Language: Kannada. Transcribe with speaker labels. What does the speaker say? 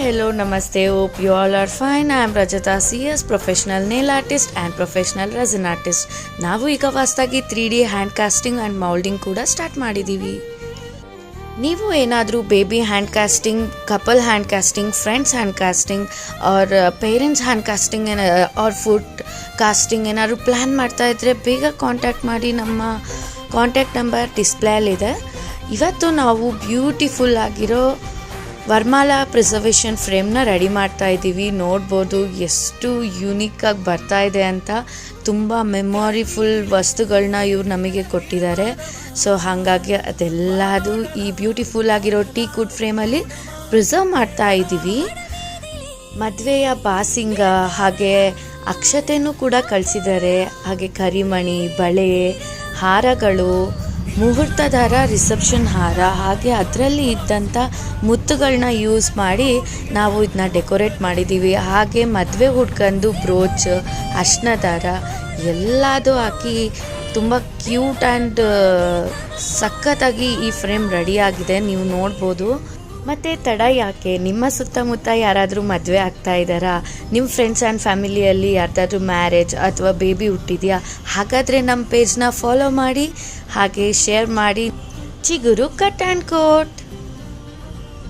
Speaker 1: hello, namaste. Hope you all are fine. I am Rajata CS, professional nail artist and professional resin artist. ನಾವು ಈಗ ಹೊಸದಾಗಿ 3D hand casting and moulding ಕೂಡ ಸ್ಟಾರ್ಟ್ ಮಾಡಿದ್ದೀವಿ. ನೀವು ಏನಾದರೂ baby hand casting, couple hand casting, friends hand casting or parents hand casting or food casting ಏನಾದರೂ ಪ್ಲ್ಯಾನ್ ಮಾಡ್ತಾ ಇದ್ದರೆ ಬೇಗ ಕಾಂಟ್ಯಾಕ್ಟ್ ಮಾಡಿ. ನಮ್ಮ ಕಾಂಟ್ಯಾಕ್ಟ್ ನಂಬರ್ ಡಿಸ್ಪ್ಲೇಯಲ್ಲಿದೆ. ಇವತ್ತು ನಾವು ಬ್ಯೂಟಿಫುಲ್ ಆಗಿರೋ ವರ್ಮಾಲಾ ಪ್ರಿಸರ್ವೇಷನ್ ಫ್ರೇಮ್ನ ರೆಡಿ ಮಾಡ್ತಾ ಇದ್ದೀವಿ. ನೋಡ್ಬೋದು ಎಷ್ಟು ಯೂನಿಕ್ಕಾಗಿ ಬರ್ತಾ ಇದೆ ಅಂತ. ತುಂಬ ಮೆಮೊರಿಫುಲ್ ವಸ್ತುಗಳನ್ನ ಇವ್ರು ನಮಗೆ ಕೊಟ್ಟಿದ್ದಾರೆ. ಸೊ ಹಾಗಾಗಿ ಅದೆಲ್ಲದು ಈ ಬ್ಯೂಟಿಫುಲ್ ಆಗಿರೋ ಟೀಕ್ ವುಡ್ ಫ್ರೇಮಲ್ಲಿ ಪ್ರಿಸರ್ವ್ ಮಾಡ್ತಾ ಇದ್ದೀವಿ. ಮದುವೆಯ ಬಾಸಿಂಗ ಹಾಗೆ ಅಕ್ಷತೆನೂ ಕೂಡ ಕಳಿಸಿದ್ದಾರೆ. ಹಾಗೆ ಕರಿಮಣಿ, ಬಳೆ, ಹಾರಗಳು, ಮುಹೂರ್ತದಾರ, ರಿಸೆಪ್ಷನ್ ಹಾರ, ಹಾಗೆ ಅದರಲ್ಲಿ ಇದ್ದಂಥ ಮುತ್ತುಗಳನ್ನ ಯೂಸ್ ಮಾಡಿ ನಾವು ಇದನ್ನ ಡೆಕೋರೇಟ್ ಮಾಡಿದ್ದೀವಿ. ಹಾಗೆ ಮದುವೆ ಹುಡ್ಕಂದು ಬ್ರೋಚ್, ಅರ್ಶಿನ ದಾರ ಎಲ್ಲದೂ ಹಾಕಿ ತುಂಬ ಕ್ಯೂಟ್ ಆ್ಯಂಡ್ ಸಖತ್ತಾಗಿ ಈ ಫ್ರೇಮ್ ರೆಡಿಯಾಗಿದೆ, ನೀವು ನೋಡ್ಬೋದು. ಮತ್ತು ತಡ ಯಾಕೆ, ನಿಮ್ಮ ಸುತ್ತಮುತ್ತ ಯಾರಾದರೂ ಮದುವೆ ಆಗ್ತಾ ಇದ್ದಾರಾ, ನಿಮ್ಮ ಫ್ರೆಂಡ್ಸ್ ಆ್ಯಂಡ್ ಫ್ಯಾಮಿಲಿಯಲ್ಲಿ ಯಾರ್ದಾದ್ರೂ ಮ್ಯಾರೇಜ್ ಅಥವಾ ಬೇಬಿ ಹುಟ್ಟಿದೆಯಾ, ಹಾಗಾದರೆ ನಮ್ಮ ಪೇಜ್ನ ಫಾಲೋ ಮಾಡಿ, ಹಾಗೆ ಶೇರ್ ಮಾಡಿ. ಚಿಗುರು ಕಟ್ ಆ್ಯಂಡ್ ಕೋಟ್.